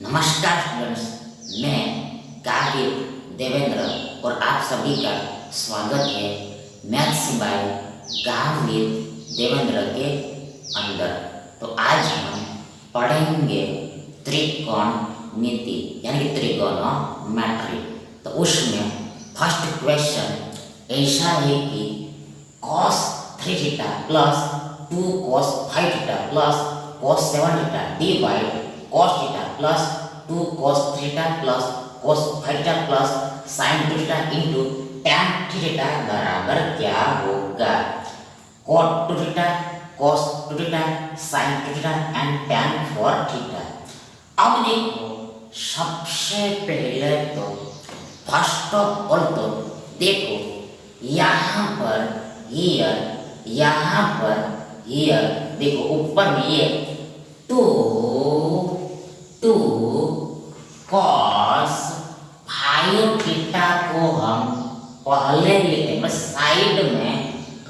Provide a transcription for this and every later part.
नमस्कार स्टूडेंट्स, मैं काव्य देवेंद्र और आप सभी का स्वागत है मैथ्स बाय काव्य देवेंद्र के अंदर। तो आज हम पढ़ेंगे त्रिकोणमिति यानी कि त्रिकोणोमेट्री। तो उसमें फर्स्ट क्वेश्चन ऐसा है कि cos 3 theta plus 2 cos 5 theta plus cos 7 theta divide cos theta plus 2 cos theta plus cos 5 theta plus sin theta into tan theta बराबर क्या होगा। cot 2 theta cos 2 theta sin theta and tan 4 theta. अब देखो, सबसे पहले तो first of all तो देखो यहाँ पर यहाँ पर देखो ऊपर में ये 2 cos 5 थीटा को हम पहले लेते हैं, साइड में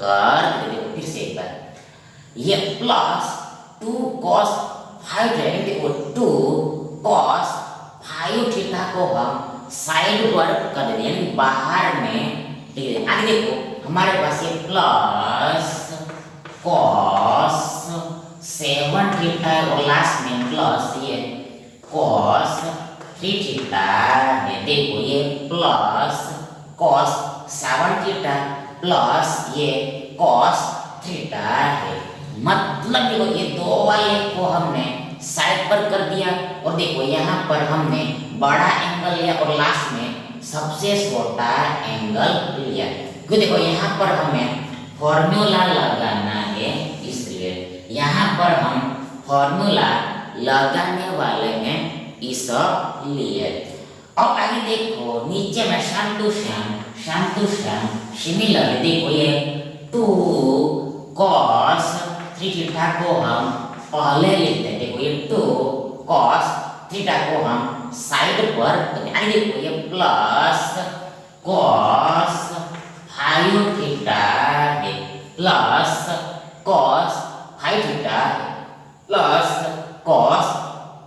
कर देते। फिर से एक बार ये प्लस 2 cos 5 है, देखो 2 cos 5 थीटा को हम साइड पर कर देते यानी बाहर में। आगे देखो हमारे पास ये प्लस cos 7 थीटा और लास्ट में प्लस ये cos 3 थीटा है। देखो ये प्लस cos 7 थीटा प्लस ये cos थीटा है। मतलब देखो ये दो वाले को हमने साइड पर कर दिया और देखो यहाँ पर हमने बड़ा एंगल लिया और लास्ट में सबसे छोटा एंगल लिया। क्योंकि देखो यहाँ पर हमें फॉर्मूला लगाना है, इसलिए यहाँ पर हम फॉर्मूला लगाने वाले हैं इसलिए। अब आगे देखो नीचे में सम टू सम सिमिलर देखो ये 2 cos 3 थीटा को हम पहले लिखते हैं। देखो ये 2 cos थीटा को हम साइड पर करते हैं। आगे देखो ये प्लस cos 5 थीटा है plus cos 5 theta plus cos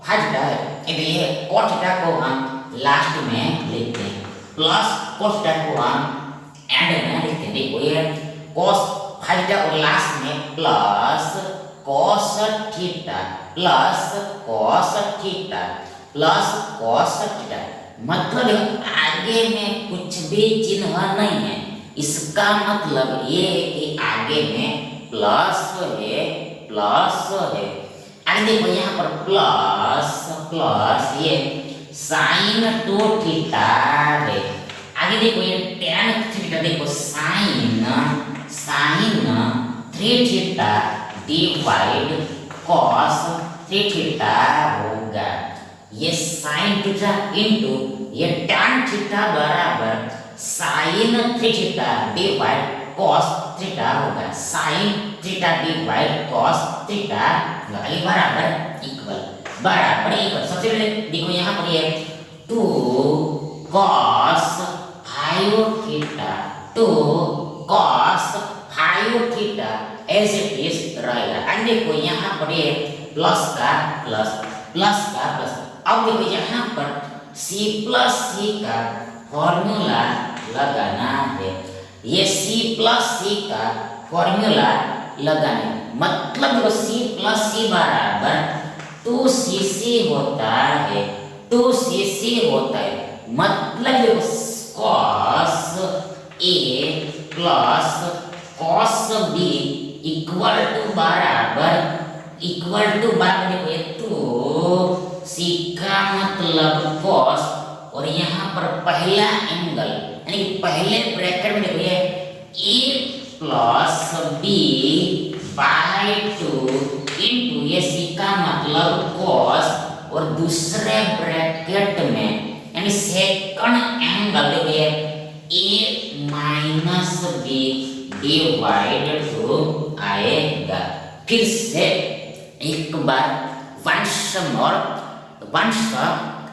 5 theta है। ये cos थीटा को हम लास्ट में लिखते हैं, प्लस cos थीटा को हम एंड में लिखते हैं। देखो ये cos 5 थीटा और लास्ट में plus cos theta plus cos theta plus cos theta. मतलब आगे में कुछ भी चिन्ह नहीं है, इसका मतलब ये है कि आगे में प्लस है। आगे देखो यहाँ पर प्लस ये sin 2 थीटा है। आगे देखो ये tan थीटा, देखो sin 3 theta divide cos 3 theta होगा। ये sin थीटा इंटू ये tan थीटा बराबर sin 3 theta divide cos theta होगा। sin theta divide cos theta बराबर इक्वल। सबसे पहले देखो यहाँ पर ये 2 cos 5 थीटा 2 cos 5 थीटा ऐसे इस रहेगा। अब देखो यहाँ पर ये प्लस का प्लस। अब देखो यहाँ पर c प्लस सी का फॉर्मूला लगाना है। ये c प्लस सी का फॉर्मूला लगाना है। मतलब देखो c प्लस सी बराबर 2cc होता है। मतलब देखो cos a plus cos b equal to बराबर देखो ये 2c का मतलब cos और यहाँ पर पहला एंगल यानी पहले ब्रैकेट में देखो ये a plus b by 2 into ये c का मतलब cos और दूसरे ब्रैकेट में यानी सेकंड एंगल देखो ये a minus b divide two आएगा। फिर से एक बार वंस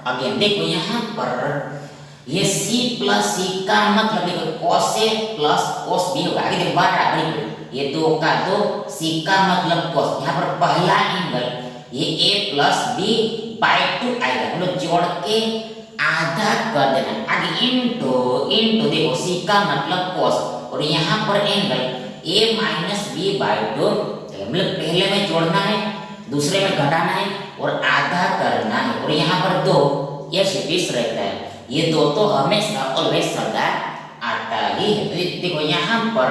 अगेन देखो यहाँ पर ये c प्लस c का मतलब देखो cos a plus cos b होगा। आगे देखो बराबर ये 2 का 2 c का मतलब cos। यहाँ पर पहला एंगल ये a प्लस बी बाई 2 आएगा, मतलब जोड़ के आधा कर देना। आगे इनटू इनटू देखो सी का मतलब cos और यहाँ पर angle a minus B by 2, मतलब पहले में जोड़ना है, दूसरे में घटाना है और आधा करना है। और यहाँ पर दो ये शेपिस रहता है, ये दो तो हमेशा ऑलवेज सदा आता ही है। देखो यहाँ पर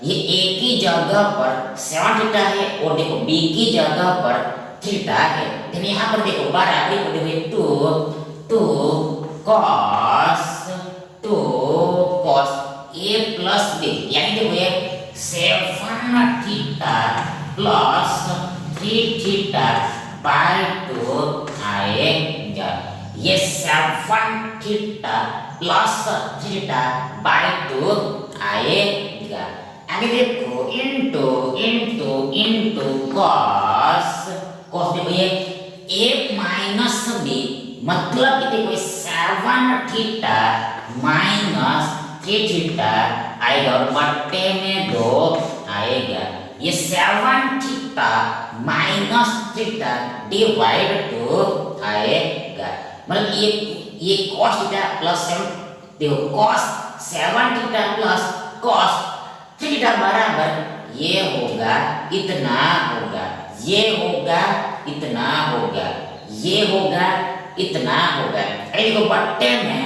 ये a की जगह पर 7 थीटा है और देखो b की जगह पर थीटा है। तो यहाँ पर देखो बराबरी को देखो 2 cos a प्लस b, यानी देखो ये 7 थीटा प्लस 3 थीटा बाई 2 आएगा। ये 7 थीटा प्लस थीटा बाई 2 आएगा। आगे देखो इनटू इनटू इनटू cos देखो ये a माइनस b, मतलब कि देखो 7 थीटा माइनस 3 थीटा आएगा और बट्टे में 2 आएगा। ये 7 थीटा माइनस थीटा डिवाइड 2 आएगा, मतलब ये cos थीटा प्लस 7, देखो cos 7 theta plus cos theta बराबर ये होगा इतना होगा, ये होगा इतना होगा, ये होगा इतना होगा। देखो बट्टे में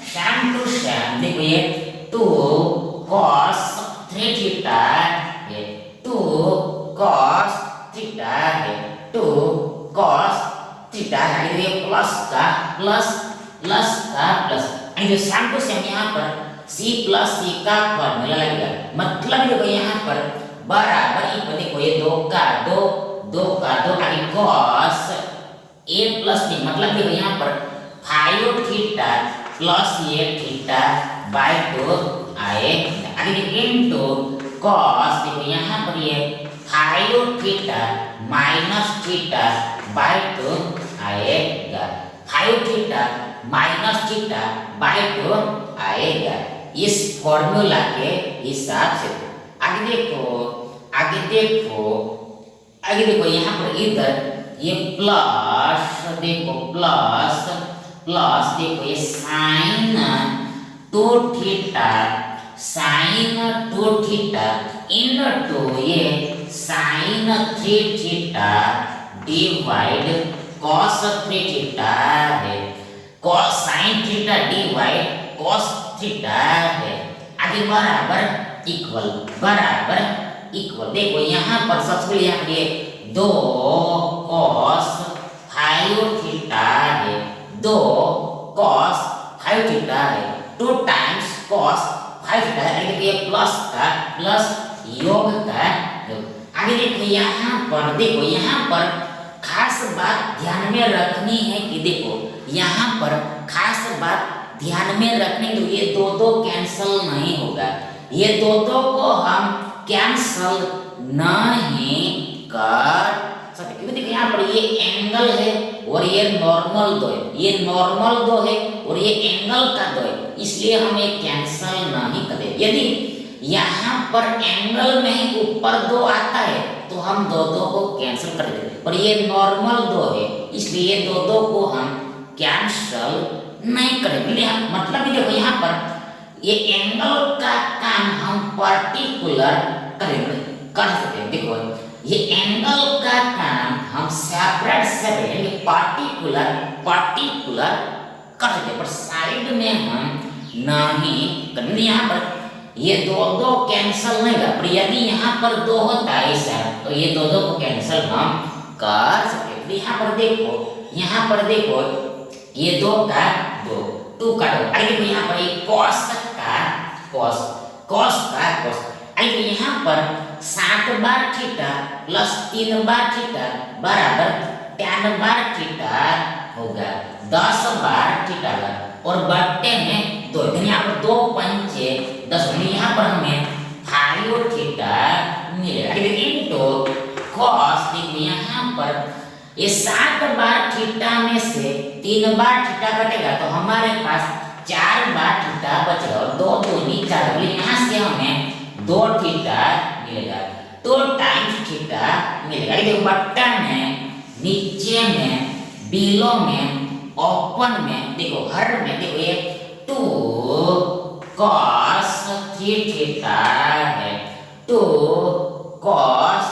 सेम टू सेम देखो ये 2 cos 3 थीटा है, 2 cos थीटा है, 2 cos थीटा है। ये प्लस का प्लस जो सेम टू सेम यहाँ पर c प्लस c का फॉर्मूला लगेगा, मतलब देखो यहाँ पर बराबर देखो ये 2 का 2 आगे cos a प्लस b, मतलब देखो यहाँ पर 5 थीटा प्लस ये थीटा बाई 2 आएगा। आगे इनटू cos देखो यहाँ पर ये 5 थीटा माइनस थीटा बाई 2 आएगा, 5 थीटा माइनस थीटा बाई 2 आएगा इस फॉर्मूला के हिसाब से। आगे देखो यहाँ पर इधर ये प्लस देखो प्लस देखो ये साइन 2 थीटा इनटू ये sine 3 theta divide cos 3 theta है, cos sin theta divide cos theta है। आगे बराबर इक्वल देखो यहाँ पर सबसे पहले यहाँ पे 2 cos 5 थीटा है, 2 cos 5 थीटा है, 2 टाइम्स cos 5 थीटा है। ये प्लस का प्लस योग का योग। आगे देखो यहाँ पर खास बात ध्यान में रखनी है कि देखो यहाँ पर खास बात ध्यान में रखने के लिए ये दो कैंसल नहीं होगा, ये दो को हम कैंसल नहीं कर सकते, क्योंकि देखो यहाँ पर ये एंगल है और ये नॉर्मल 2 है, ये नॉर्मल 2 है और ये एंगल का 2 है, इसलिए हम ये कैंसल नहीं करते। यदि यहाँ पर एंगल में ही ऊपर 2 आता है तो हम दो को कैंसिल कर देते, पर ये नॉर्मल 2 है इसलिए ये दो को हम कैंसिल नहीं करेंगे। मतलब देखो यहाँ पर ये एंगल का काम हम पर्टिकुलर कर सकते हैं। देखो ये एंगल का काम हम सेपरेट पार्टिकुलर कर सकते हैं, पर साइड में हम नहीं करेंगे। यहाँ पर ये दो कैंसिल नहीं कर, पर यदि यहाँ पर 2 होता है ऐसा तो ये दो को कैंसिल हम कर सकते हैं। यहाँ पर देखो ये 2 का 2 का 2, देखो यहाँ पर ये cos देखो यहाँ पर 7 बार थीटा प्लस 3 बार थीटा बराबर 10 बार थीटा होगा, 10 बार थीटा और बट्टे में 2, यहाँ पर 2 पंचे 10, यहाँ पर हमें 5 थीटा मिलेगा। इनटू cos देखो यहाँ पर ये 7 बार थीटा में से 3 बार थीटा कटेगा तो हमारे पास 4 बार थीटा बचेगा और 2 दूनी 4, यहाँ से हमें 2 थीटा मिलेगा। 2 टाइम्स थीटा मिलेगा। देखो बटन में, नीचे में, बिलो में, ओपन में, देखो हर में देखो ये 2 cos थीटा है, 2 cos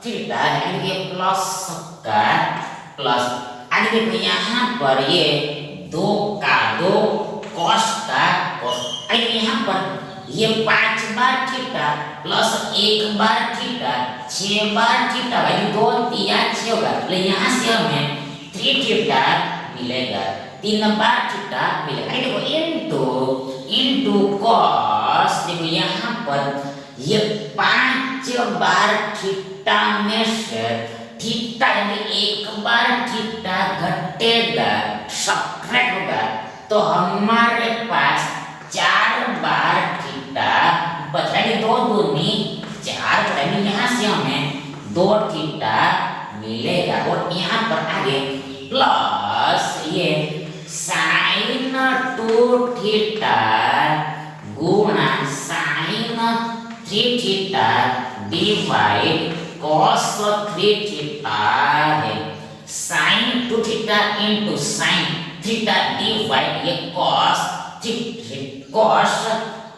थीटा है, ये प्लस का प्लस। आगे देखो यहाँ पर ये 2 का 2 cos का cos। आगे यहाँ पर ये 5 बार थीटा प्लस 1 बार थीटा 6 बार थीटा भाई 2 3 6 होगा, तो यहाँ से हमें 3 थीटा मिलेगा, 3 बार थीटा मिलेगा। देखो इनटू cos, देखो यहाँ पर ये 5 बार थीटा में से थीटा यानी 1 बार थीटा घटेगा, सब्ट्रैक्ट होगा, तो हमारे पास 4 बार थीटा बचेगा। 2 दूनी 4 बचेगा, यहाँ से हमें 2 थीटा मिलेगा। और यहाँ पर आगे प्लस ये साइन 2 थीटा गुणा sine 3 theta divide cos 3 theta है। Sine 2 theta into sine theta divide ये cos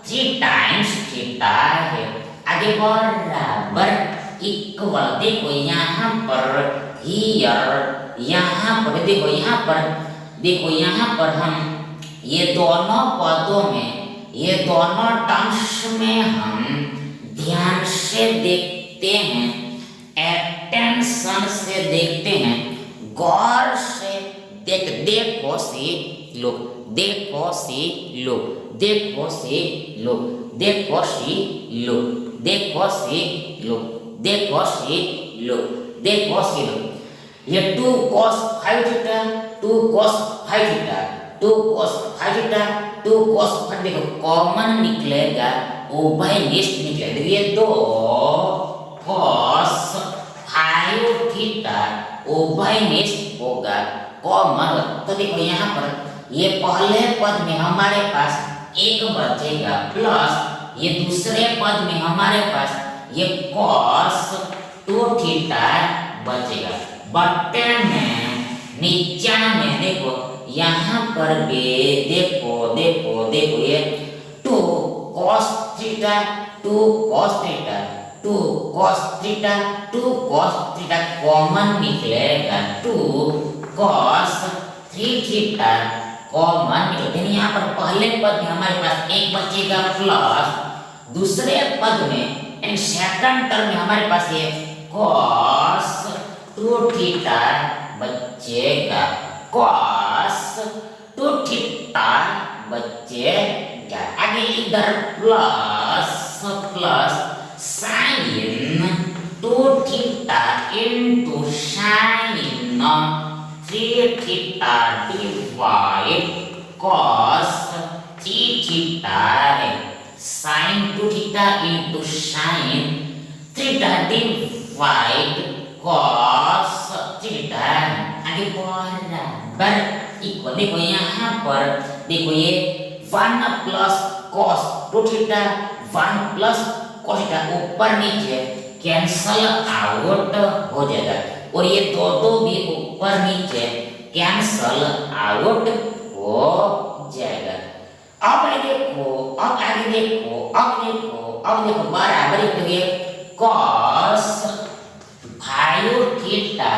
3 टाइम्स थीटा है। आगे बराबर इक्वल, देखो यहाँ पर हियर, यहाँ पर देखो यहाँ पर, देखो यहाँ पर हम ये दोनों पदों में, ये दोनों टर्म्स में हम ध्यान से देखते हैं, अटेंशन से देखते हैं, गौर से देखो से लोग, देखो से लोग, देखो से लोग, देखो से लोग, देखो से लोग, देखो से लोग, देखो से लोग। ये 2 cos 5 theta 2 cos 5 theta 2 cos 5 theta 2 cos 5, देखो कॉमन निकलेगा, उभयनिष्ठ निकलेगा। ये 2 cos 5 थीटा उभयनिष्ठ होगा, कॉमन। तो देखो यहाँ पर ये पहले पद में हमारे पास 1 बचेगा, प्लस ये दूसरे पद में हमारे पास ये cos 2 थीटा बचेगा। बट्टे में नीचा में देखो यहाँ पर भी देखो देखो देखो ये 2 cos theta 2 cos theta 2 cos theta 2 cos theta common निकलेगा, 2 cos 3 थीटा कॉमन निकलेगा। यहाँ पर पहले पद में हमारे पास 1 बचेगा, प्लस दूसरे पद में यानी सेकंड टर्म में हमारे पास ये cos 2 थीटा बचेगा, cos 2 थीटा बचेगा। आगे इधर plus plus sine 2 theta into sine 3 theta divide cos 3 theta है। Sine 2 theta into sine theta divide cos theta. आगे बराबर इक्वल, देखो यहाँ पर देखो ये 1 plus cos 2 theta 1 plus cos theta ऊपर नीचे कैंसल आउट हो जाएगा, और ये दो भी ऊपर नीचे कैंसल आउट हो जाएगा। अब देखो अब आगे देखो अब देखो बराबर cos 5 थीटा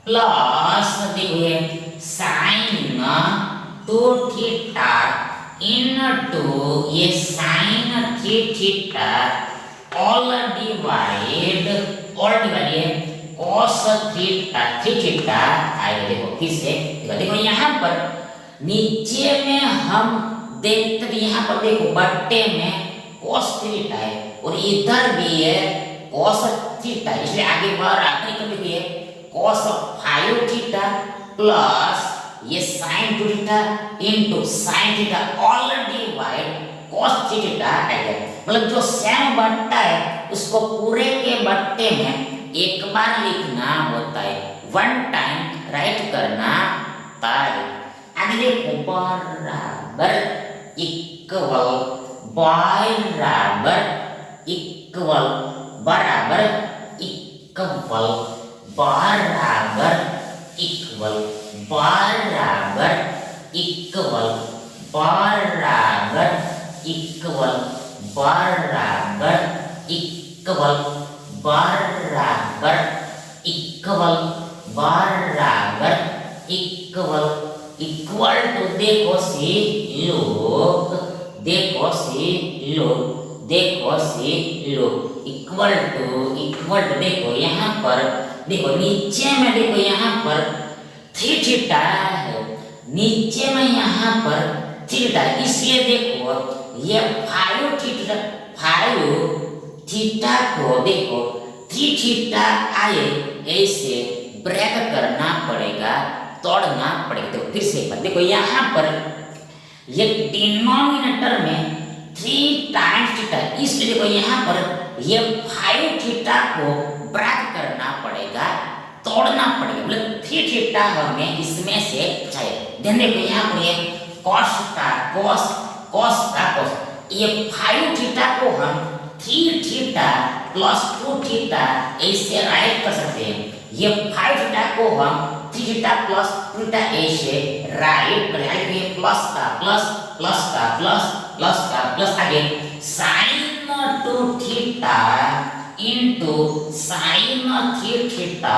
प्लस देखो ये साइन 2 थीटा इनटू ये sine 3 theta all divide cos 3 theta आएगा। देखो फिर से देखो यहाँ पर नीचे में हम देखते, यहाँ पर देखो बट्टे में cos थीटा है और इधर भी है cos थीटा, इसलिए आगे बराबर कर लिखिए cos 5 थीटा प्लस ये sin 2 theta into sin theta all divide cos theta आएगा। मतलब जो सेम बट्टा है उसको पूरे के बट्टे में एक बार लिखना होता है, 1 टाइम राइट करना होता है। आगे देखो बराबर इक्वल बराबर इक्वल बराबर इक्वल बराबर इक्वल बराबर इक्वल बराबर इक्वल बराबर इक्वल बराबर इक्वल इक्वल टू देखो सी लोग देखो सी लोग देखो सी लोग इक्वल टू देखो यहाँ पर देखो नीचे में देखो यहाँ पर थीटा है नीचे में यहाँ पर थीटा इसलिए देखो ये फाइव थीटा को देखो थीटा आए ऐसे ब्रेक करना पड़ेगा तोड़ना पड़ेगा। तो फिर से देखो यहाँ पर ये डिनोमिनेटर में 3 टाइम्स थीटा इसलिए देखो यहाँ पर ये 5 थीटा को ब्रेक करना पड़ेगा तोड़ना पड़ेगा मतलब 3 थीटा हमें इसमें से चाहिए। ध्यान देखो यहाँ पर ये cos ये 5 थीटा को हम 3 थीटा प्लस 2 थीटा ऐसे राइट कर सकते हैं। ये 5 थीटा को हम 3 थीटा प्लस 2 थीटा ऐसे राइट करेंगे प्लस का प्लस आगे sin 2 theta into sin 3 theta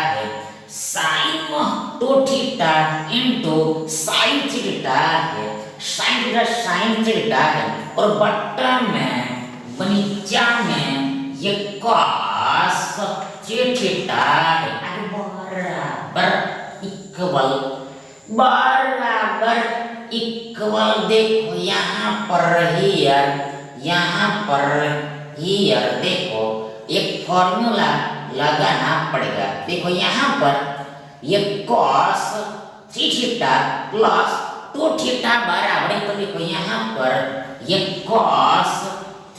है sin 2 theta into sin 3 theta है sin थीटा है और बटन में नीचा में ये cos 3 थीटा है बराबर इक्वल देखो यहाँ पर हियर देखो एक फॉर्मूला लगाना पड़ेगा। देखो यहाँ पर ये cos 3 थीटा प्लस 2 थीटा बराबर तो देखो यहाँ पर ये cos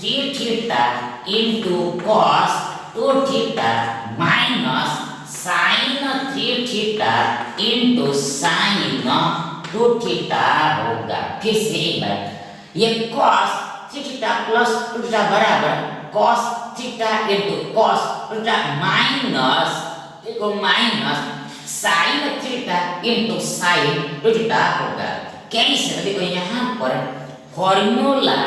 3 theta into cos 2 theta minus sin 3 theta into sin 2 theta होगा। फिर से एक बार ये cos 3 थीटा प्लस 2 थीटा बराबर cos theta into cos 2 theta minus देखो minus sin theta into sin 2 theta होगा। कैसे देखो यहाँ पर फॉर्मूला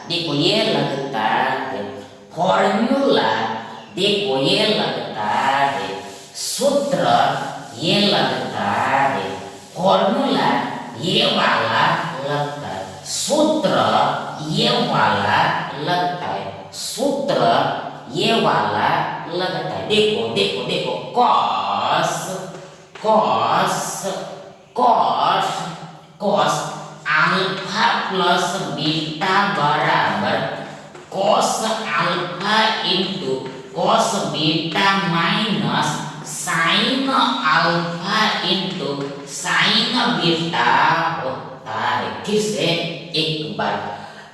देखो ये लगता है फॉर्मूला देखो ये लगता है सूत्र ये लगता है फॉर्मूला ये वाला लगता है सूत्र ये वाला लगता है सूत्र ये वाला लगता है। देखो देखो देखो cos अल्फा प्लस बीटा बराबर cos alpha into cos beta minus sin alpha into sin beta होता है। फिर से एक बार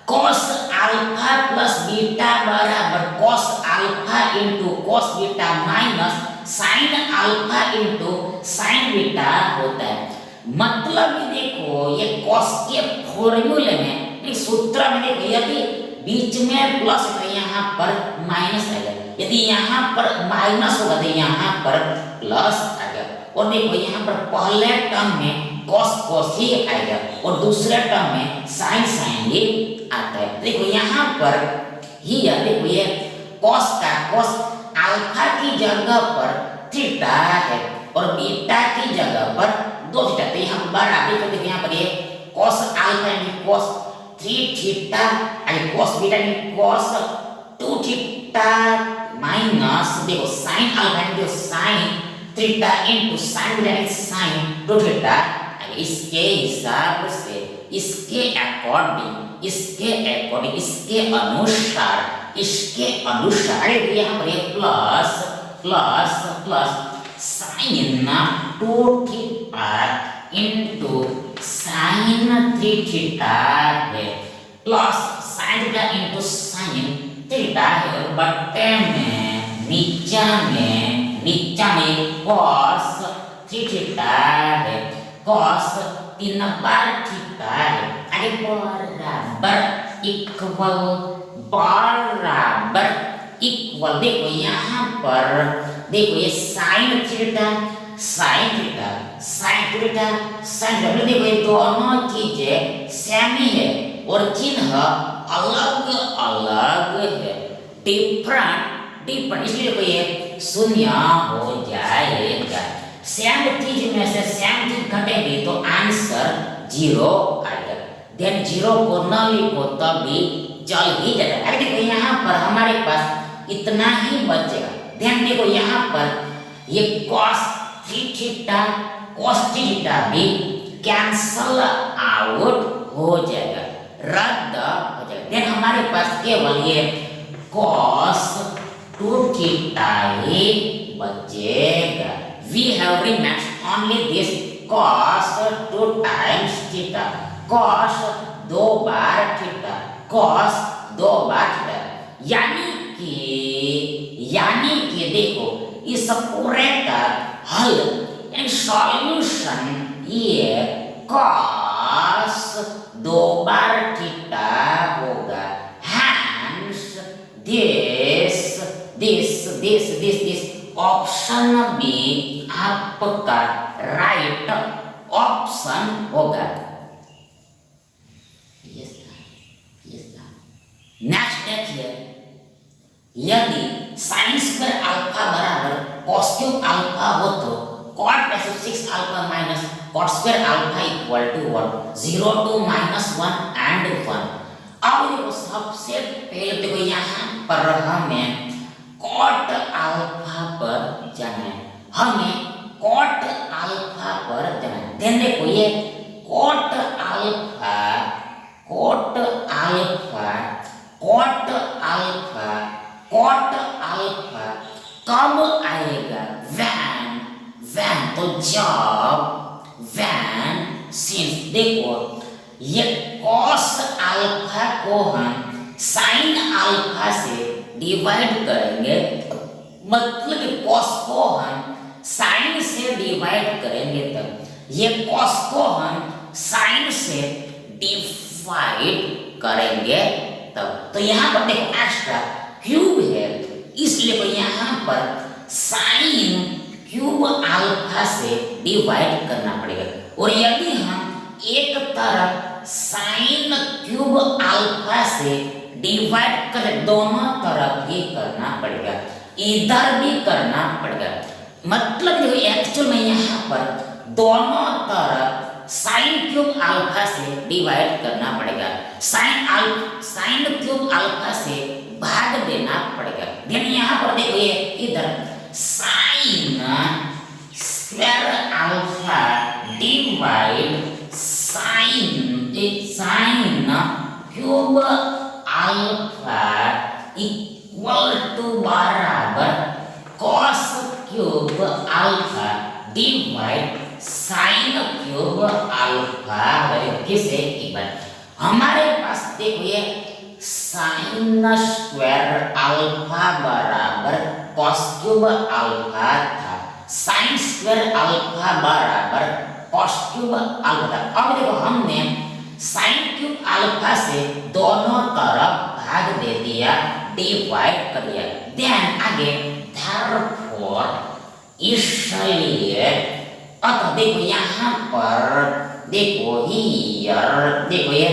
cos अल्फा प्लस बीटा बराबर cos alpha into cos beta minus sin alpha into sin beta होता है। मतलब देखो ये cos के फॉर्मूले में एक सूत्र में देखो यदि बीच में प्लस है यहाँ पर माइनस आएगा यदि यहाँ पर माइनस होगा तो यहाँ पर प्लस आएगा और देखो यहाँ पर पहले टर्म में cos ही आएगा और दूसरे टर्म में sin ही आता है। देखो यहाँ पर ही देखो ये cos अल्फा की जगह पर थीटा है और बीटा की जगह पर 2 थीटा तो यहाँ बराबर तो देखो यहाँ पर ये cos अल्फा यानी cos 3 थीटा यानी cos बीटा यानी cos 2 थीटा माइनस देखो sin अल्फा यानी sin theta into sin beta यानी sin 2 थीटा। इसके हिसाब से इसके अकॉर्डिंग इसके अनुसार यहाँ पर ये plus sin 2 theta into sin 3 theta है plus sin theta into sin theta है और बट्टे में नीचा में cos 3 थीटा है cos 3 बार थीटा है आगे बराबर इक्वल, देखो यहाँ पर देखो ये sine theta sine theta sine theta sine theta, देखो ये दोनों चीजें सेम ही है और चिन्ह अलग अलग है, डिफरेंट डिफरेंट, इसलिए देखो ये शून्य हो जाएगा। सेम चीज में से सेम चीज घटेगी तो आंसर 0 आएगा। देन 0 को न लिखो तब भी चल ही जाएगा। अरे देखो यहाँ पर हमारे पास इतना ही बचेगा। ध्यान देखो यहाँ पर ये cos थीटा भी कैंसल आउट हो जाएगा, रद्द हो जाएगा। देन हमारे पास केवल ये cos 2 थीटा ही बचेगा। We have remained only this cos 2 times theta, cos 2 बार थीटा, cos 2 बार थीटा, यानी कि देखो इस पूरे का हल यानी सॉल्यूशन ये cos 2 बार थीटा होगा। Hence this ऑप्शन बी आपका राइट ऑप्शन होगा। नेक्स्ट देखिए, यदि साइन स्क्वायर अल्फा बराबर cos क्यूब अल्फा हो तो cot 6 अल्फा minus cot square alpha equal to 1, 0 to -1 and 1। अब देखो सबसे पहले देखो यहाँ पर हमें cot अल्फा पर जाना है, हमें cot अल्फा पर जाना है। देन देखो ये cot अल्फा कब आएगा? when तो जब सिंस देखो ये cos अल्फा को हम sin अल्फा से डिवाइड करेंगे, मतलब cos को हम sin से डिवाइड करेंगे तब ये cos को हम sin से डिवाइड करेंगे तब। तो यहाँ पर देखो एक्स्ट्रा क्यूब है, इसलिए तो यहाँ पर sin क्यूब अल्फा से डिवाइड करना पड़ेगा। और यदि हम एक तरफ sin क्यूब अल्फा से डिवाइड करें, दोनों तरफ ही करना पड़ेगा, इधर भी करना पड़ेगा। मतलब जो एक्चुअल में यहाँ पर दोनों तरफ sin क्यूब अल्फा से डिवाइड करना पड़ेगा, sin क्यूब अल्फा से भाग देना पड़ेगा। देन यहाँ पर देखो ये इधर sin square alpha divide sin cube alpha equal to बराबर cos cube alpha divide sin cube alpha. किसे इक्वल हमारे पास देखो ये sin स्क्वायर अल्फा बराबर cos क्यूब अल्फा था, sin स्क्वायर अल्फा बराबर cos क्यूब अल्फा। अब देखो हमने sin क्यूब अल्फा से दोनों तरफ भाग दे दिया, डिवाइड कर दिया। देन आगे therefore इसलिए अतः देखो यहाँ पर देखो हियर देखो ये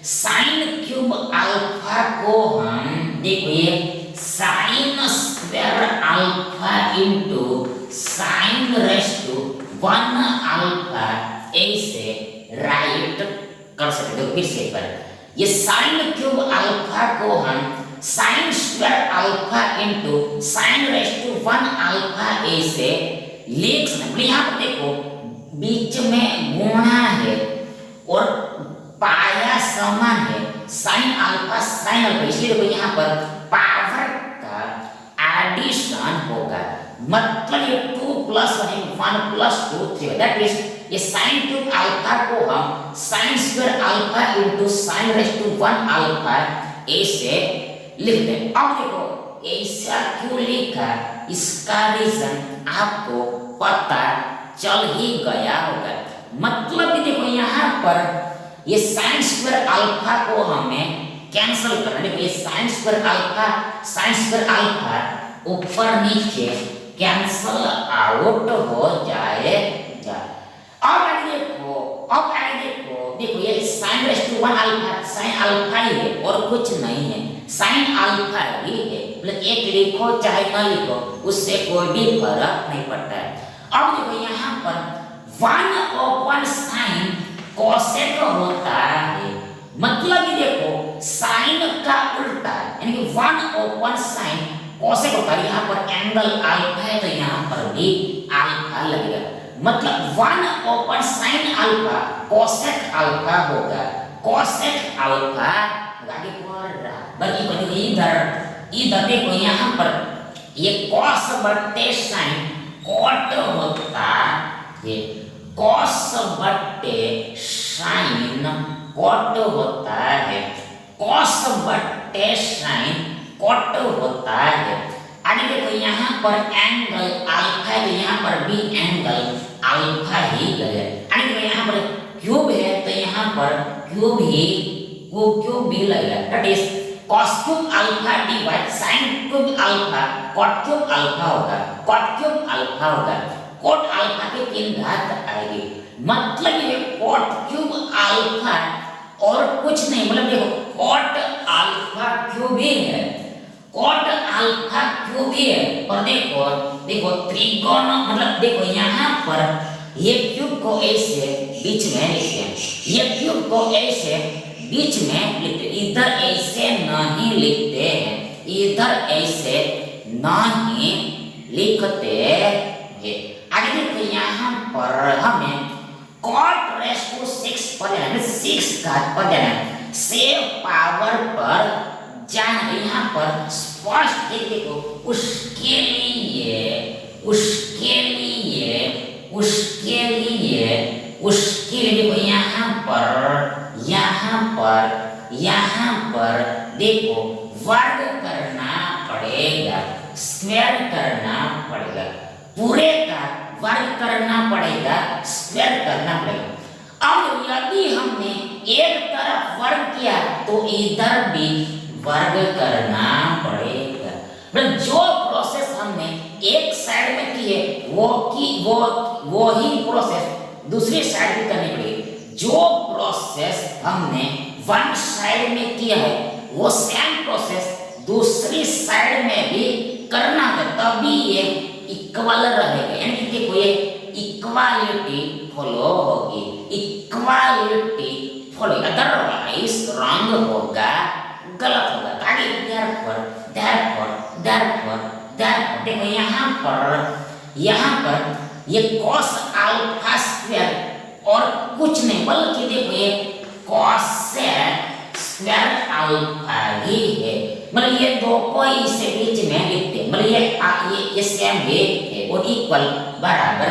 sin क्यूब अल्फा को हम देखो ये sin square alpha into sin raise to 1 alpha ऐसे राइट कर सकते हो। फिर से पर ये sin क्यूब अल्फा को हम sin square alpha into sin raise to 1 alpha ऐसे लिख सकते। यहाँ पर देखो बीच में गुणा है और पाया समान है, sin अल्फा sin अल्फा, इसलिए देखो यहाँ पर पावर का एडिशन होगा। मतलब ये 2 + 1 + 2 3, दैट मींस ये sin क्यूब अल्फा को हम sin square alpha into sin raise to 1 alpha ऐसे लिख दें। अब देखो ऐसा क्यों लिखा, इसका रीजन आपको पता चल ही गया होगा। मतलब कि देखो यहाँ पर ये sin स्क्वायर अल्फा को हमें कैंसिल करना। देखो ये साइन स्क्वायर अल्फा ऊपर नीचे कैंसिल आउट हो जाएगा। अब आगे देखो ये sine raise to 1 alpha, sine alpha ही है और कुछ नहीं है, साइन अल्फा ही है। मतलब एक लिखो चाहे ना लिखो उससे कोई भी फर्क नहीं पड़ता है। अब देखो यहाँ पर 1/, साइन कोसेक होता है, मतलब ये देखो साइन का उल्टा यानी कि 1/, साइन कोसेक होता है। यहाँ पर एंगल अल्फा है तो यहाँ पर भी अल्फा लगेगा, मतलब 1/, साइन अल्फा कोसेक अल्फा होगा, कोसेक अल्फा आगे बढ़ रहा बल्कि इधर देखो यहाँ पर ये कॉस बट्टे साइन कॉट होता है, कॉस बट्टे साइन कॉट होता है, कॉस बट्टे साइन कॉट होता है। आगे देखो यहाँ पर एंगल अल्फा है तो यहाँ पर भी एंगल अल्फा ही लगेगा। आगे देखो यहाँ पर क्यूब है तो यहाँ पर क्यूब भी लगेगा, that is cos cube alpha divide sin cube alpha cot cube alpha होगा, cot क्यूब अल्फा होगा। cot अल्फा की 3 घात आएगी, मतलब ये cot क्यूब अल्फा और कुछ नहीं, मतलब देखो cot अल्फा क्यूब ही है, cot अल्फा क्यूब ही है। और देखो त्रिकोण मतलब देखो यहाँ पर ये क्यूब को ऐसे बीच में लिखते हैं, ये क्यूब को ऐसे बीच में लिखते, इधर ऐसे नहीं लिखते हैं, इधर ऐसे नहीं लिखते हैं। आगे देखो यहाँ पर हमें cot रेज़ टू 6 पर जाना, 6 घात पर जाना, सेव पावर पर जाना। यहाँ पर स्पष्ट देखो उसके लिए देखो यहाँ पर देखो वर्ग करना पड़ेगा, स्क्वायर करना पड़ेगा, पूरे का वर्ग करना पड़ेगा, स्क्वायर करना पड़ेगा। अब यदि हमने एक तरफ वर्ग किया तो इधर भी वर्ग करना पड़ेगा। मतलब जो प्रोसेस हमने एक साइड में की है वो ही प्रोसेस दूसरी साइड में करनी पड़ेगी। जो प्रोसेस हमने वन साइड में किया है वो सेम प्रोसेस दूसरी साइड में भी करना है, तभी ये इक्वल रहेगा। यानी कि देखो ये इक्वालिटी फॉलो होगी, इक्वालिटी फॉलो, अदरवाइज रॉन्ग होगा, गलत होगा। आगे therefore देखो यहाँ पर ये cos अल्फा स्क्वायर और कुछ नहीं बल्कि देखो ये cosec स्क्वायर अल्फा ही है। मतलब ये दो को इसे बीच में लिखते हैं, मतलब ये सेम है और इक्वल बराबर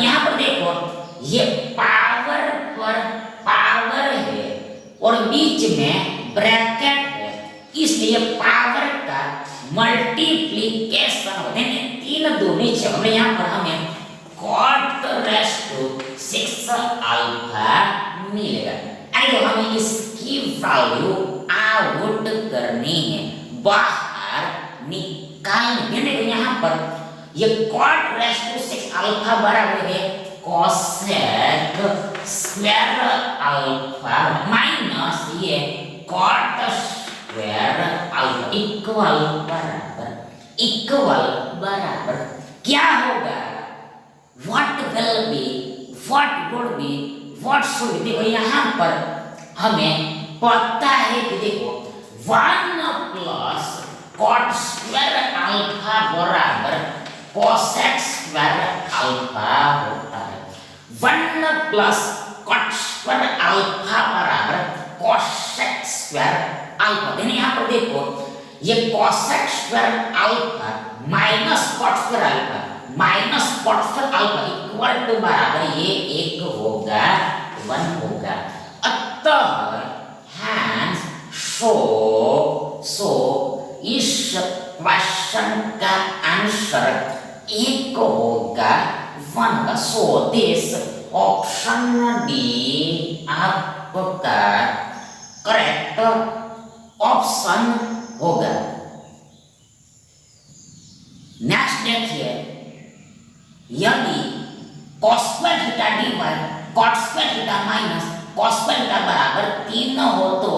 यहाँ पर देखो ये पावर है और बीच में ब्रैकेट है, इसलिए पावर का मल्टीप्लिकेशन होते हैं, 3 दूनी 6। हमने यहाँ पर हमें cot रेज़ टू 6 अल्फा मिलेगा। आइए हमें इसकी वैल्यू आउट करनी है, बाहर निकालनी है। यहाँ पर ये cot रेज़ टू 6 अल्फा बराबर है cosec स्क्वायर अल्फा माइनस ये cot स्क्वायर अल्फा इक्वल बराबर क्या होगा, what would be what should be। देखो यहाँ पर हमें पता है कि देखो 1 प्लस cot स्क्वायर अल्फा बराबर cosec स्क्वायर अल्फा होता है। 1 प्लस cot स्क्वायर अल्फा बराबर cosec स्क्वायर अल्फा। यहाँ पर देखो ये cosec square alpha minus cot square alpha minus cot square alpha equal to बराबर ये 1 होगा 1 होगा। अतः हैंस सो इस क्वेश्चन का आंसर 1 होगा 1 होगा। सो दिस ऑप्शन डी आप आपका करेक्ट ऑप्शन होगा। नेक्स्ट देखिए, यदि cos square theta divide cot square theta minus cos square theta बराबर 3 हो तो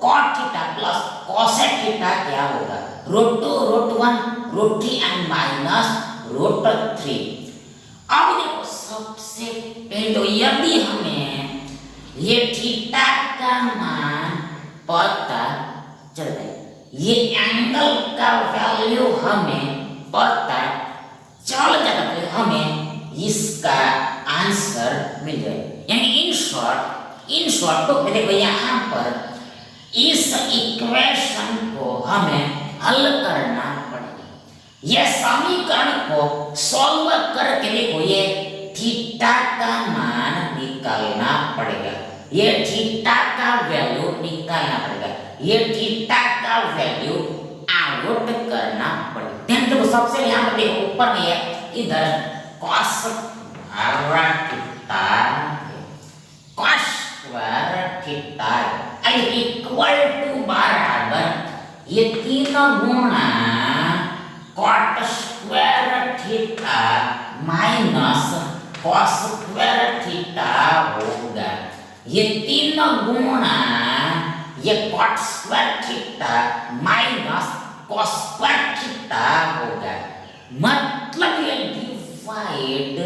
cot theta plus cosec theta क्या होगा? √2 √1 √3 एंड माइनस √3। अब देखो सबसे पहले तो यदि हमें ये थीटा का मान पता चल जाए, ये एंगल का वैल्यू हमें पता चल जाता है, हमें इसका आंसर मिल जाए। यानी इन शॉर्ट तो देखो यहाँ पर इस इक्वेशन को हमें हल करना पड़ेगा। यह समीकरण को सॉल्व करके देखो ये थीटा का मान निकालना पड़ेगा, ये थीटा का वैल्यू निकालना पड़ेगा, ये थीटा का वैल्यू आउट करना पड़ेगा। ध्यान देखो सबसे यहाँ पर देखो ऊपर में है इधर cos square theta equal to बराबर ये 3 गुणा cot square theta minus cos square theta होगा। ये 3 गुणा ये cot square theta minus cos square theta होगा। मतलब ये डिवाइड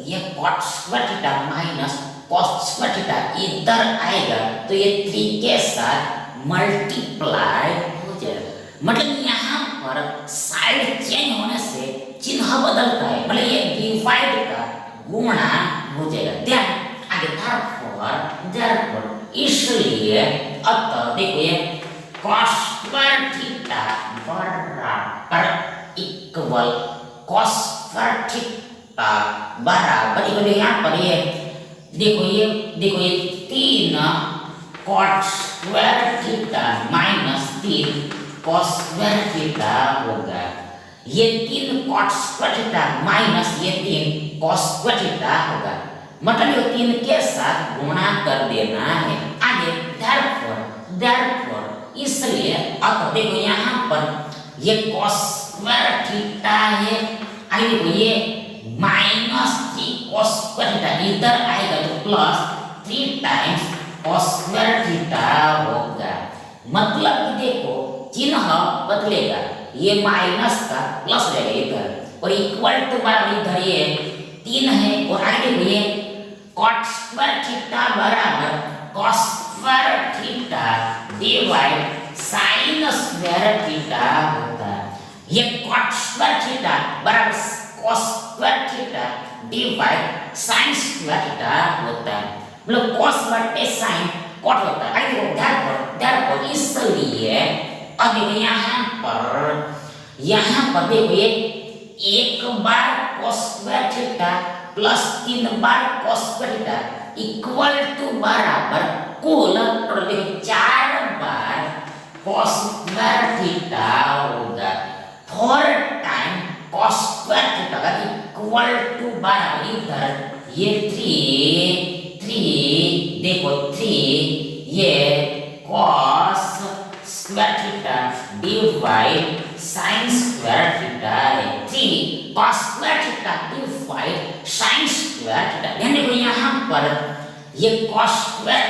ये cot square theta minus cos square theta इधर आएगा तो ये 3 के साथ मल्टीप्लाई हो जाएगा। मतलब यहाँ पर साइड चेंज होने से चिन्ह बदलता है, मतलब ये डिवाइड का गुणा हो जाएगा। ध्यान आगे therefore इसलिए अतः देखो ये cos स्क्वायर थीटा बराबर इक्वल cos स्क्वायर थीटा बराबर यहाँ पर ये देखो ये 3 cot square theta minus 3 cos square theta होगा। ये 3 cot स्क्वायर थीटा माइनस ये 3 cos स्क्वायर थीटा होगा। मतलब ये 3 के साथ गुणा कर देना है। आगे therefore इसलिए अब देखो यहाँ पर ये cos स्क्वायर थीटा है, आगे देखो ये माइनस 3 cos स्क्वायर थीटा इधर आएगा तो plus 3 times cos square theta होगा। मतलब कि देखो चिन्ह बदलेगा, ये माइनस का प्लस हो जाएगा इधर और इक्वल टू बराबर इधर ये 3 है और आगे देखो ये cot स्क्वायर थीटा बराबर cos square theta divide sin square theta होता है। ये cot स्क्वायर थीटा बराबर cos square theta divide sin square theta होता है। मतलब cos बटे sin cot होता है। आगे therefore इसलिए अब देखो यहाँ पर देखो ये एक बार cos स्क्वायर थीटा प्लस 3 बार cos square theta equal to बराबर कुल टोटल 4 बार cos स्क्वायर थीटा होगा। 4 टाइम cos स्क्वायर थीटा का इक्वल टू बराबर इधर ये 3 देखो 3 ये cos square theta divide sin square theta है। 3 cos square theta divide sin square theta. ध्यान देखो यहाँ पर ये cos स्क्वायर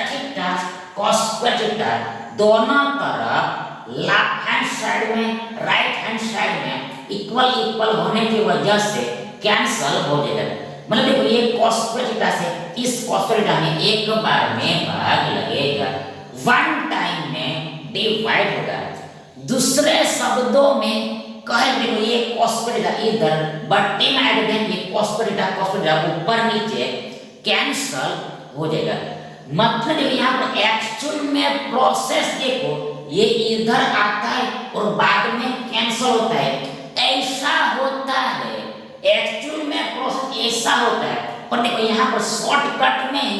थीटा दोनों तरफ लेफ्ट हैंड साइड में राइट हैंड साइड में इक्वल होने की वजह से कैंसल हो जाएगा। मतलब देखो ये cos स्क्वायर थीटा से इस cos स्क्वायर थीटा में एक बार में भाग लगेगा, वन टाइम में डिवाइड होगा। दूसरे शब्दों में कहे देखो ये cos स्क्वायर थीटा इधर बटे में ऐड दें ये cos स्क्वायर थीटा ऊपर नीचे कैंसल हो जाएगा। मतलब देखो यहाँ पर एक्चुअल में प्रोसेस देखो ये इधर आता है और बाद में कैंसल होता है, ऐसा होता है। एक्चुअल में प्रोसेस ऐसा होता है, पर देखो यहाँ पर शॉर्टकट में ही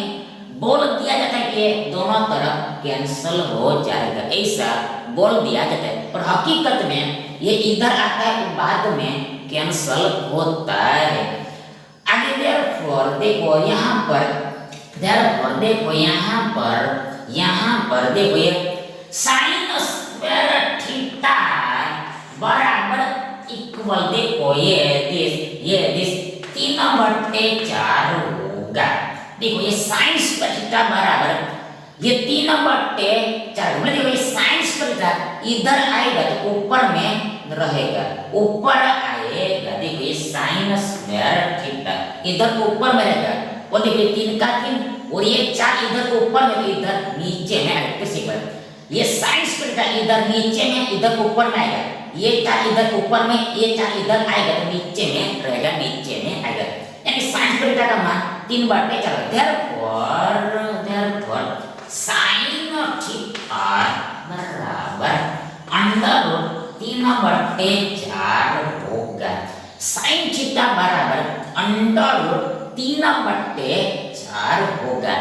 बोल दिया जाता है कि दोनों तरफ कैंसल हो जाएगा, ऐसा बोल दिया जाता है। पर हकीकत में ये इधर आता है और बाद में कैंसल होता है। आगे देखो यहाँ पर यहाँ पर देखो ये साइन स्क्वायर थीटा बराबर इक्वल देखो ये दिस 3/4 होगा। देखो ये साइन स्क्वायर थीटा बराबर ये 3/4 मतलब देखो ये साइन स्क्वायर थीटा इधर आएगा तो ऊपर में रहेगा, ऊपर आएगा। देखो ये साइन स्क्वायर थीटा इधर ऊपर में रहेगा और देखो 3 का 3 और ये 4 इधर ऊपर में तो इधर नीचे में आएगा। किसी पर ये साइन स्क्वायर थीटा इधर नीचे में इधर ऊपर में आएगा, ये 4 इधर ऊपर में ये 4 इधर आएगा तो नीचे में रहेगा, नीचे में आएगा। यानी साइन स्क्वायर थीटा का मान 3/4। therefore sin थीटा बराबर √3/4 होगा। sin थीटा बराबर √3/4 होगा।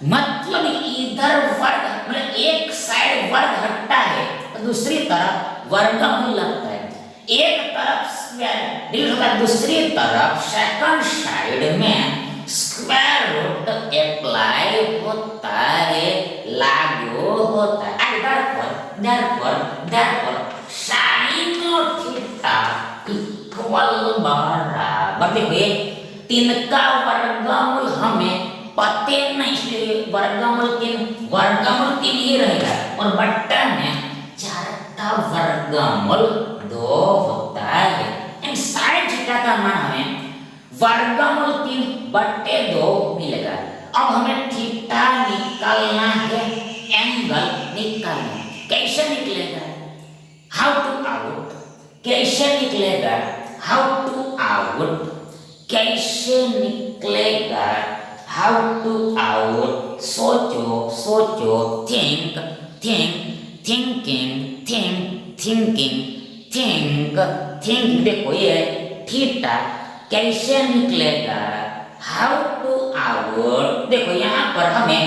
मतलब इधर वर्ग मतलब एक साइड वर्ग हटता है तो दूसरी तरफ वर्गमूल लगता है। एक तरफ स्क्वायर डिवाइड होता है, दूसरी तरफ सेकंड साइड में स्क्वायर रूट अप्लाई होता है, लागू होता है। therefore sin थीटा इक्वल बराबर देखिए 3 का वर्गमूल हमें पते नहीं, इसलिए वर्गमूल 3 ही रहेगा और बट्टा में 4 का वर्गमूल 2 होता है। इन साइन थीटा का मान हमें वर्गमूल 3/2 मिलेगा। अब हमें थीटा निकालना है, एंगल निकालना है। कैसे निकलेगा? हाउ टू आउट कैसे निकलेगा? हाउ टू आउट कैसे निकलेगा? हाउ टू आउट सोचो थिंक देखो ये थीटा कैसे निकलेगा? हाउ टू आउट देखो यहाँ पर हमें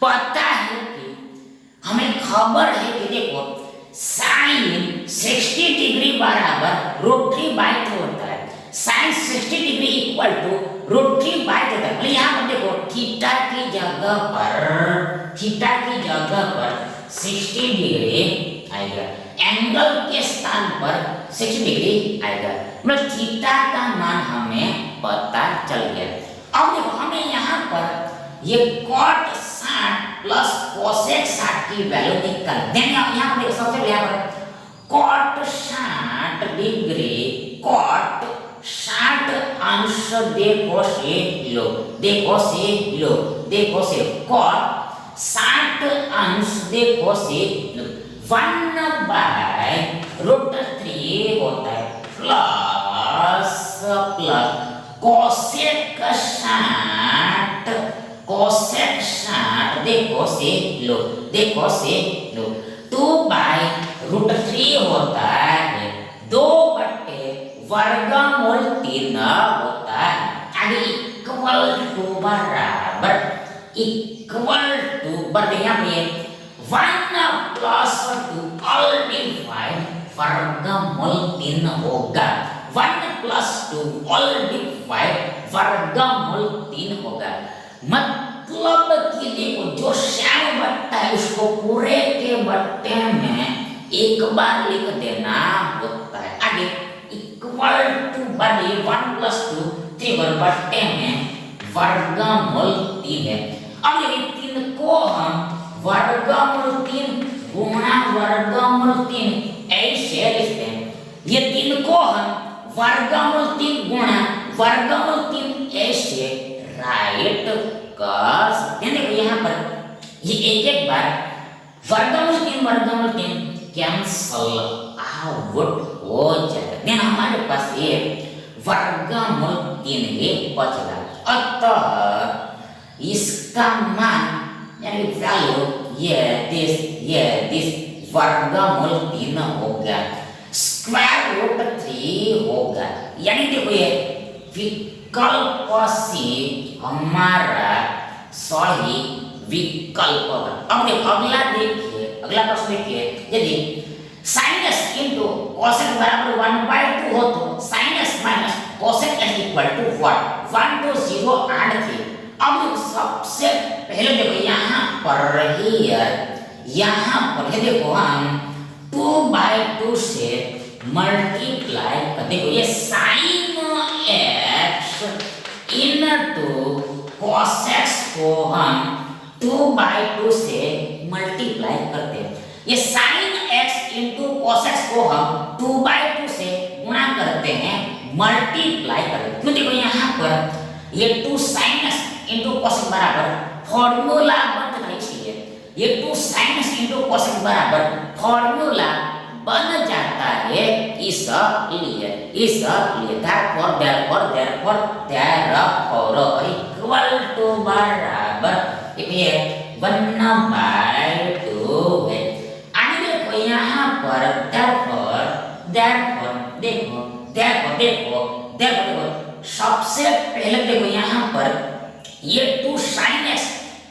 पता है कि हमें खबर है कि देखो साइन 60 डिग्री बराबर √3/2 होता है। साइन 60 डिग्री इक्वल टू √3/2 होता है। मतलब यहाँ पर देखो थीटा की जगह पर 60 डिग्री आएगा, एंगल के स्थान पर 60 डिग्री आएगा। मतलब थीटा का मान हमें पता चल गया। अब देखो हमें यहाँ पर ये cot 60 प्लस cosec 60 की वैल्यू निकाल देंगे। यहाँ पर देखो सबसे पहले यहाँ पर cot 60 डिग्री cot 60 अंश देखो से cot 60 अंश देखो से 1/√3 होता है प्लस cosec 60 देखो से लो 2/√3 होता है 2/वर्गमूल 3 होता है। आगे इक्वल टू बराबर यहाँ पे 1 प्लस 2 ऑल डिवाइड वर्गमूल 3 होगा। 1 प्लस 2 ऑल डिवाइड वर्गमूल 3 होगा। मतलब कि देखो जो श्याम बट्टा है उसको पूरे के बट्टे में एक बार लिख देना होता है। आगे इक्वल टू बड़ी 1 प्लस 2 3 बट्टे में वर्गमूल 3 है। अब ये 3 को हम वर्गमूल 3 गुणा वर्गमूल 3 ऐसे लिखते हैं। ये 3 को हम वर्गमूल 3 गुणा वर्गमूल 3 ऐसे राइट कर सकते हैं। देखो यहाँ पर ये एक बार वर्गमूल 3 कैंसल आउट हो जाएगा। देन हमारे पास ये वर्गमूल 3 ही बचेगा। अतः इसका मान यानी वैल्यू ये दिस वर्गमूल 3 होगा, √3 होगा। यानी देखो ये विकल्प सी हमारा सही विकल्प होगा। अब देखो अगला प्रश्न देखिए, यदि साइनस इंटू कोसेक बराबर 1/2 हो तो sinus minus cosec equal to what? 1 2 0 8 3। अब सबसे पहले देखो यहाँ पर यहाँ पर ये देखो हम 2/2 से मल्टीप्लाई कर, देखो ये sine x into cos x को हम 2/2 से मल्टीप्लाई करते हैं। ये sine x into cos x को हम 2/2 से गुणा करते हैं, मल्टीप्लाई करते हैं। क्यों, देखो यहाँ पर ये 2 sine x into cos x बराबर फॉर्मूला बन रही है, ये 2 sine x into cos x बराबर फॉर्मूला बन जाता है, इसलिए therefore इक्वल टू बराबर ये 1/2 है। आगे देखो यहाँ पर therefore देखो सबसे पहले देखो यहाँ पर ये 2 sin x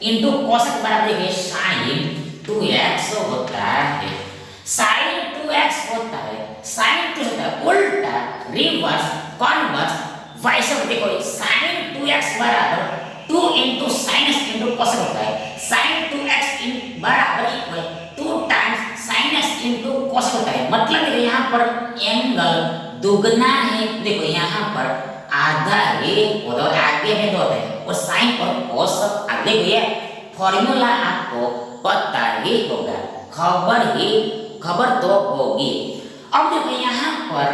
into cos x बराबर है sin 2x होता है, sin 2x होता है, sin 2 होता है उल्टा रिवर्स कन्वर्स वैसे देखो sin 2x बराबर 2 into sin x into cos x होता है, sin 2x बराबर equal 2 times sin x into cos x होता है। मतलब देखो यहाँ पर एंगल दुगना है, देखो यहाँ पर आधा ही और आगे में 2 है और sin और cos आगे ये फॉर्मूला आपको पता ही होगा, खबर तो होगी। अब देखो यहाँ पर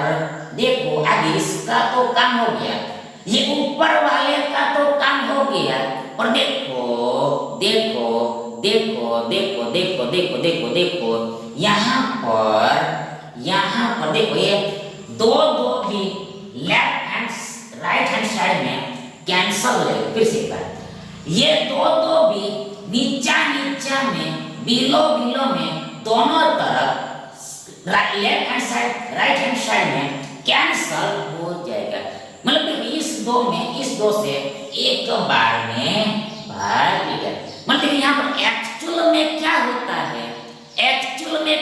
देखो आगे इसका तो काम हो गया, ये ऊपर वाले का तो काम हो गया, और देखो यहाँ पर देखो ये दो भी left hand right hand side में कैंसल हो जाएगा। फिर से एक बार ये दो भी नीचा में बिलो में दोनों तरफ left hand side right hand side में कैंसल हो जाएगा। मतलब देखो इस दो से एक बार में भाग लिया। मतलब यहाँ पर एक्चुअल में क्या होता है, एक्चुअल में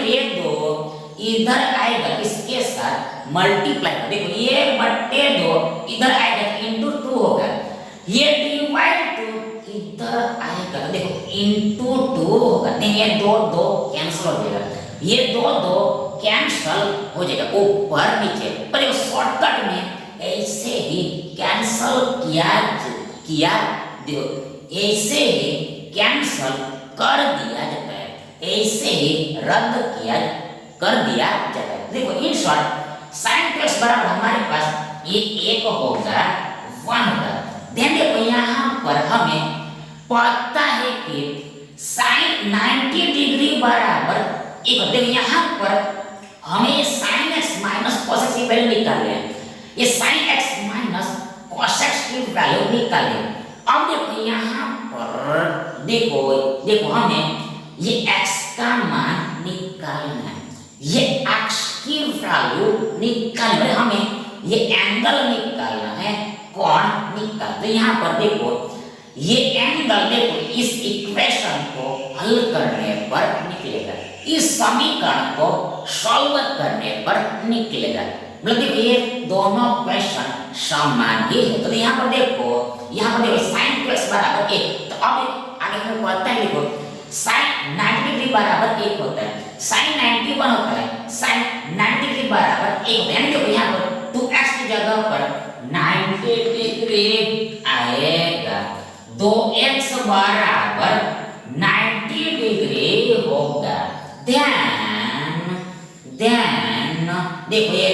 ये 2 इधर आएगा इसके साथ मल्टीप्लाई, देखो ये बट्टे 2 इधर आएगा इंटू 2 होगा, ये डिवाइड 2 इधर आएगा देखो इंटू 2 होगा, नहीं ये 2 कैंसिल हो जाएगा, ये 2 कैंसिल हो जाएगा ऊपर नीचे। पर ये शॉर्टकट में ऐसे ही कैंसिल किया देखो ऐसे ही कैंसिल कर दिया जाता है, ऐसे ही रद्द कर दिया जाता है। देखो इन शॉर्ट sin 2x बराबर हमारे पास ये 1 होगा 1 होगा। ध्यान देखो यहाँ पर हमें पता है कि sin 90 डिग्री बराबर 1। देखो यहाँ पर हमें ये sin x minus cos x की वैल्यू निकालनी है, ये sin x minus cos x की वैल्यू निकालनी है। अब देखो यहाँ पर देखो हमें ये x का मान निकालना है, ये x की वैल्यू निकालना है, हमें ये एंगल निकालना है, कोण निकालना है। यहाँ पर देखो ये एंगल देखो इस इक्वेशन को हल करने पर निकलेगा, इस समीकरण को सॉल्व करने पर निकलेगा। मतलब देखो ये दोनों क्वेश्चन समान ही है। तो यहाँ पर देखो sin 2x बराबर 1, तो अब आगे हमें पता है देखो sin 90 डिग्री बराबर 1 होता है, sin 91 होता है, sin 90 डिग्री बराबर 1 होता है। यानी देखो यहाँ पर 2x की जगह पर 90 डिग्री आएगा, 2x बराबर 90 डिग्री होगा। ध्यान देखो ये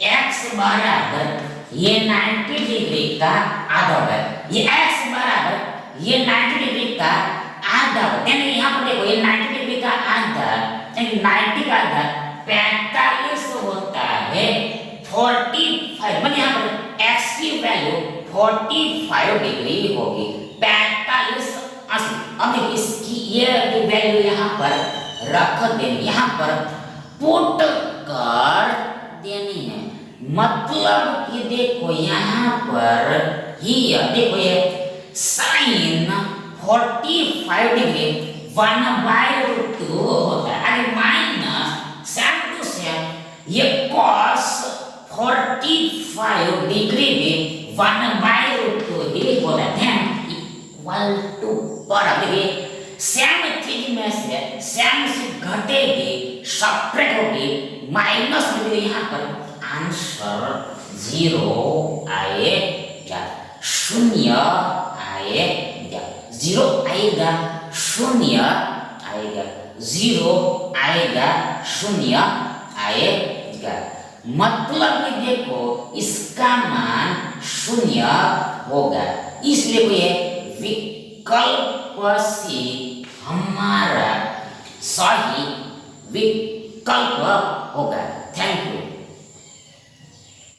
x बराबर ये 90 डिग्री का आधा होगा, ये x बराबर ये 90 डिग्री का आधा होगा। यानी यहाँ पर देखो ये 90 डिग्री का आधा, यानी 90 का आधा 45 होता है 45। मतलब यहाँ पर x की वैल्यू 45 डिग्री होगी, 45 80। अब देखो इसकी ये वैल्यू यहाँ पर रख देनी, यहाँ पर पुट कर देनी है। मतलब कि देखो यहाँ पर ही देखो ये sin 45 डिग्री 1/2 होता है, अरे माइनस सेम टू सेम ये cos 45 डिग्री भी 1/2 ही होता है। इक्वल टू, पर अब देखिए सेम चीज में से सेम से घटेगी, सब्ट्रैक्ट होगी, माइनस होगी, यहाँ पर आंसर 0 आएगा, 0 आएगा, 0 आएगा, 0 आएगा, 0 आएगा, 0 आएगा। मतलब कि देखो इसका मान 0 होगा, इसलिए कोई विकल्प सी हमारा सही विकल्प होगा। Thank you.